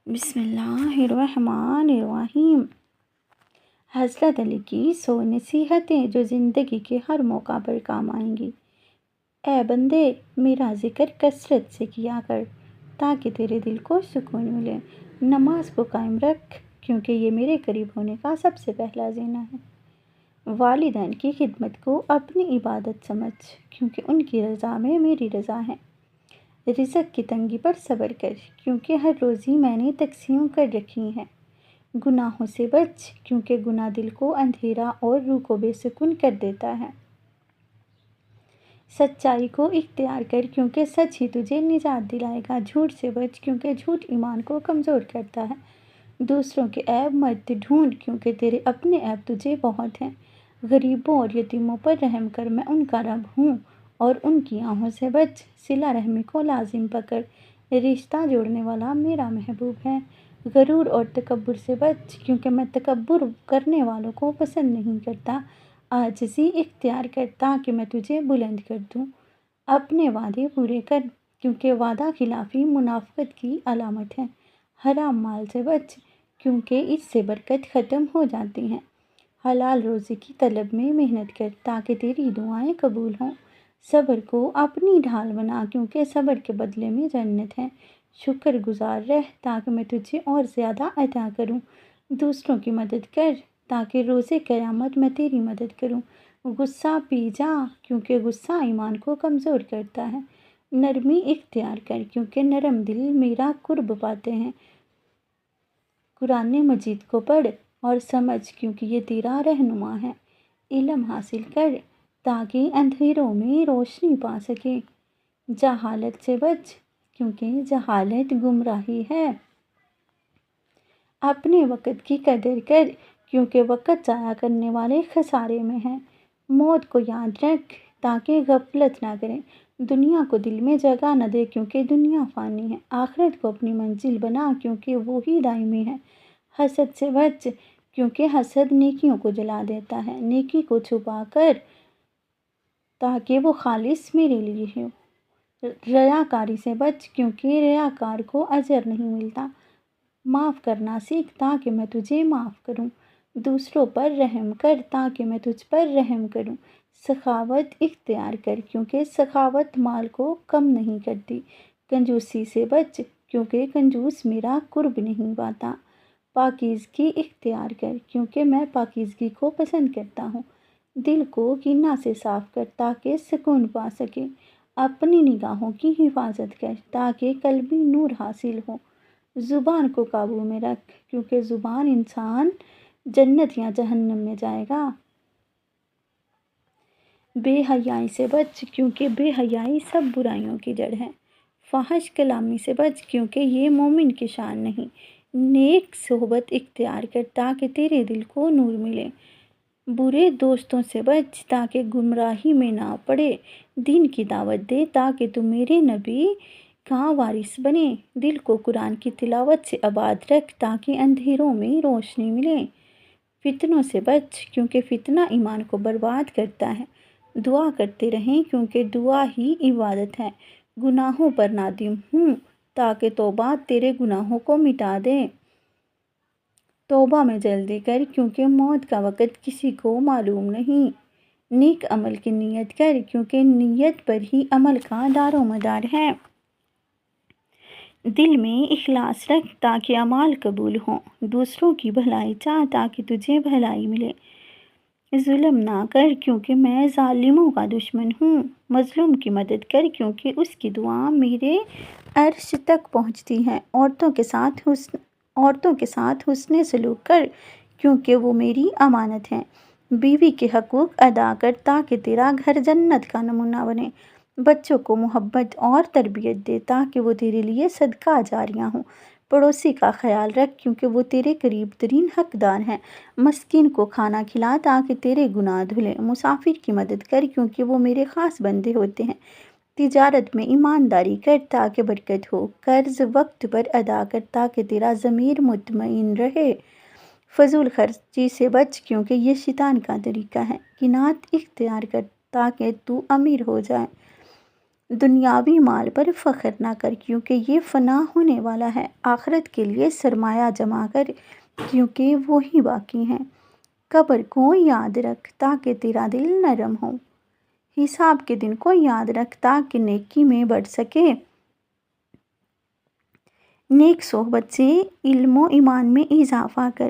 بسم اللہ الرحمن الرحیم۔ حضرت علی کی 100 نصیحتیں جو زندگی کے ہر موقع پر کام آئیں گی۔ اے بندے، میرا ذکر کثرت سے کیا کر تاکہ تیرے دل کو سکون ملے۔ نماز کو قائم رکھ کیونکہ یہ میرے قریب ہونے کا سب سے پہلا زینہ ہے۔ والدین کی خدمت کو اپنی عبادت سمجھ کیونکہ ان کی رضا میں میری رضا ہے۔ رزق کی تنگی پر صبر کر کیونکہ ہر روزی میں نے تقسیم کر رکھی ہے۔ گناہوں سے بچ کیونکہ گناہ دل کو اندھیرا اور روح کو بے سکون کر دیتا ہے۔ سچائی کو اختیار کر کیونکہ سچ ہی تجھے نجات دلائے گا۔ جھوٹ سے بچ کیونکہ جھوٹ ایمان کو کمزور کرتا ہے۔ دوسروں کے عیب مت ڈھونڈ کیونکہ تیرے اپنے عیب تجھے بہت ہیں۔ غریبوں اور یتیموں پر رحم کر، میں ان کا رب ہوں، اور ان کی آہوں سے بچ۔ صلہ رحمی کو لازم پکڑ، رشتہ جوڑنے والا میرا محبوب ہے۔ غرور اور تکبر سے بچ کیونکہ میں تکبر کرنے والوں کو پسند نہیں کرتا۔ عاجزی اختیار کر تاکہ میں تجھے بلند کر دوں۔ اپنے وعدے پورے کر کیونکہ وعدہ خلافی منافقت کی علامت ہے۔ حرام مال سے بچ کیونکہ اس سے برکت ختم ہو جاتی ہے۔ حلال روزی کی طلب میں محنت کر تاکہ تیری دعائیں قبول ہوں۔ صبر کو اپنی ڈھال بنا کیونکہ صبر کے بدلے میں جنت ہے۔ شکر گزار رہ تاکہ میں تجھے اور زیادہ عطا کروں۔ دوسروں کی مدد کر تاکہ روز قیامت میں تیری مدد کروں۔ غصہ پی جا کیونکہ غصہ ایمان کو کمزور کرتا ہے۔ نرمی اختیار کر کیونکہ نرم دل میرا قرب پاتے ہیں۔ قرآن مجید کو پڑھ اور سمجھ کیونکہ یہ تیرا رہنما ہے۔ علم حاصل کر تاکہ اندھیروں میں روشنی پا سکے۔ جہالت سے بچ کیونکہ جہالت گمراہی ہے۔ اپنے وقت کی قدر کر کیونکہ وقت ضائع کرنے والے خسارے میں ہیں۔ موت کو یاد رکھ تاکہ غفلت نہ کریں۔ دنیا کو دل میں جگہ نہ دے کیونکہ دنیا فانی ہے۔ آخرت کو اپنی منزل بنا کیونکہ وہی دائمی ہے۔ حسد سے بچ کیونکہ حسد نیکیوں کو جلا دیتا ہے۔ نیکی کو چھپا کر تاکہ وہ خالص میرے لیے ہو۔ ریاکاری سے بچ کیونکہ ریاکار کو اجر نہیں ملتا۔ معاف کرنا سیکھ تاکہ میں تجھے معاف کروں۔ دوسروں پر رحم کر تاکہ میں تجھ پر رحم کروں۔ سخاوت اختیار کر کیونکہ سخاوت مال کو کم نہیں کرتی۔ کنجوسی سے بچ کیونکہ کنجوس میرا قرب نہیں پاتا۔ پاکیزگی اختیار کر کیونکہ میں پاکیزگی کو پسند کرتا ہوں۔ دل کو کینہ سے صاف کر تاکہ سکون پا سکے۔ اپنی نگاہوں کی حفاظت کر تاکہ قلبی نور حاصل ہو۔ زبان کو قابو میں رکھ کیونکہ زبان انسان جنت یا جہنم میں جائے گا۔ بے حیائی سے بچ کیونکہ بے حیائی سب برائیوں کی جڑ ہے۔ فحش کلامی سے بچ کیونکہ یہ مومن کی شان نہیں۔ نیک صحبت اختیار کر تاکہ تیرے دل کو نور ملے۔ برے دوستوں سے بچ تاکہ گمراہی میں نہ پڑے۔ دین کی دعوت دے تاکہ تو میرے نبی کا وارث بنے۔ دل کو قرآن کی تلاوت سے آباد رکھ تاکہ اندھیروں میں روشنی ملے۔ فتنوں سے بچ کیونکہ فتنہ ایمان کو برباد کرتا ہے۔ دعا کرتے رہیں کیونکہ دعا ہی عبادت ہے۔ گناہوں پر نادم ہوں تاکہ توبہ تیرے گناہوں کو مٹا دے۔ توبہ میں جلدی کر کیونکہ موت کا وقت کسی کو معلوم نہیں۔ نیک عمل کی نیت کر کیونکہ نیت پر ہی عمل کا دار و مدار ہے۔ دل میں اخلاص رکھ تاکہ اعمال قبول ہوں۔ دوسروں کی بھلائی چاہ تاکہ تجھے بھلائی ملے۔ ظلم نہ کر کیونکہ میں ظالموں کا دشمن ہوں۔ مظلوم کی مدد کر کیونکہ اس کی دعا میرے عرش تک پہنچتی ہے۔ عورتوں کے ساتھ حسن سلوک کر کیونکہ وہ میری امانت ہیں۔ بیوی کے حقوق ادا کر تاکہ تیرا گھر جنت کا نمونہ بنے۔ بچوں کو محبت اور تربیت دے تاکہ وہ تیرے لیے صدقہ جاریہ ہوں۔ پڑوسی کا خیال رکھ کیونکہ وہ تیرے قریب ترین حقدار ہیں۔ مسکین کو کھانا کھلا تاکہ تیرے گناہ دھلیں۔ مسافر کی مدد کر کیونکہ وہ میرے خاص بندے ہوتے ہیں۔ تجارت میں ایمانداری کر تاکہ برکت ہو۔ قرض وقت پر ادا کر تاکہ تیرا ضمیر مطمئن رہے۔ فضول خرچی سے بچ کیونکہ یہ شیطان کا طریقہ ہے۔ قناعت اختیار کر تاکہ تو امیر ہو جائے۔ دنیاوی مال پر فخر نہ کر کیونکہ یہ فنا ہونے والا ہے، آخرت کے لیے سرمایہ جمع کر کیونکہ وہی باقی ہیں، قبر کو یاد رکھ تاکہ تیرا دل نرم ہو، حساب کے دن کو یاد رکھ تاکہ نیکی میں بڑھ سکے، نیک صحبت سے علم و ایمان میں اضافہ کر،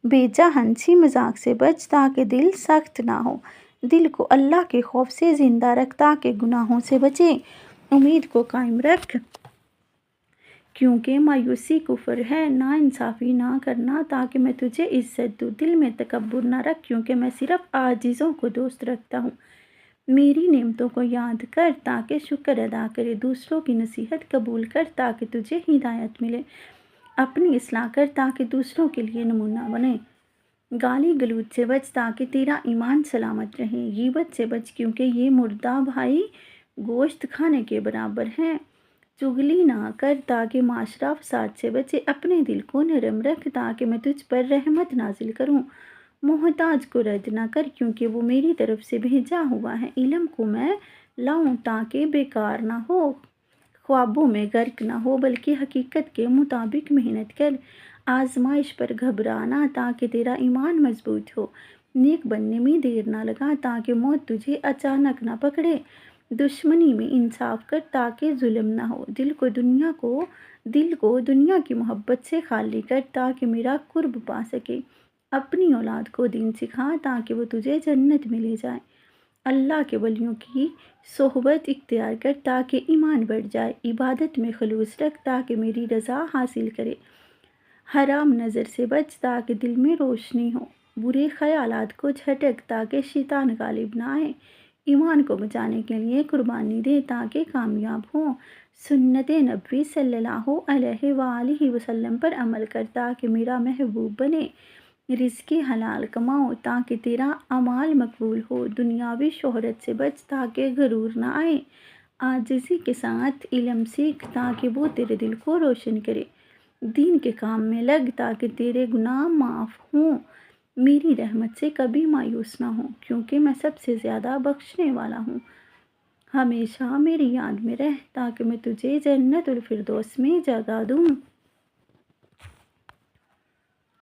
بے جا ہنسی مذاق سے بچ تاکہ دل سخت نہ ہو، دل کو اللہ کے خوف سے زندہ رکھ تاکہ گناہوں سے بچے، امید کو قائم رکھ کیونکہ مایوسی کفر ہے، نا انصافی نہ کرنا تاکہ میں تجھے عزت دوں، دل میں تکبر نہ رکھ کیونکہ میں صرف عاجزوں کو دوست رکھتا ہوں، میری نعمتوں کو یاد کر تاکہ شکر ادا کرے، دوسروں کی نصیحت قبول کر تاکہ تجھے ہدایت ملے، اپنی اصلاح کر تاکہ دوسروں کے لیے نمونہ بنے، گالی گلوچ سے بچ تاکہ تیرا ایمان سلامت رہے، غیبت سے بچ کیونکہ یہ مردہ بھائی گوشت کھانے کے برابر ہیں، چغلی نہ کر تاکہ معاشرہ فساد سے بچے، اپنے دل کو نرم رکھ تاکہ میں تجھ پر رحمت نازل کروں، محتاج کو رد نہ کر کیونکہ وہ میری طرف سے بھیجا ہوا ہے، علم کو میں لاؤں تاکہ بیکار نہ ہو، خوابوں میں غرق نہ ہو بلکہ حقیقت کے مطابق محنت کر، آزمائش پر گھبرانا تاکہ تیرا ایمان مضبوط ہو، نیک بننے میں دیر نہ لگا تاکہ موت تجھے اچانک نہ پکڑے، دشمنی میں انصاف کر تاکہ ظلم نہ ہو، دل کو دنیا کی محبت سے خالی کر تاکہ میرا قرب پا سکے، اپنی اولاد کو دین سکھا تاکہ وہ تجھے جنت میں لے جائے، اللہ کے ولیوں کی صحبت اختیار کر تاکہ ایمان بڑھ جائے، عبادت میں خلوص رکھ تاکہ میری رضا حاصل کرے، حرام نظر سے بچ تاکہ دل میں روشنی ہو، برے خیالات کو جھٹک تاکہ شیطان غالب نہ آئے، ایمان کو بچانے کے لیے قربانی دے تاکہ کامیاب ہو، سنت نبوی صلی اللہ علیہ وآلہ وسلم پر عمل کر تاکہ میرا محبوب بنے، رزق حلال کماؤ تاکہ تیرا اعمال مقبول ہو، دنیاوی شہرت سے بچ تاکہ غرور نہ آئے، عاجزی کے ساتھ علم سیکھ تاکہ وہ تیرے دل کو روشن کرے، دین کے کام میں لگ تاکہ تیرے گناہ معاف ہوں، میری رحمت سے کبھی مایوس نہ ہو کیونکہ میں سب سے زیادہ بخشنے والا ہوں، ہمیشہ میری یاد میں رہ تاکہ میں تجھے جنت الفردوس میں جگہ دوں۔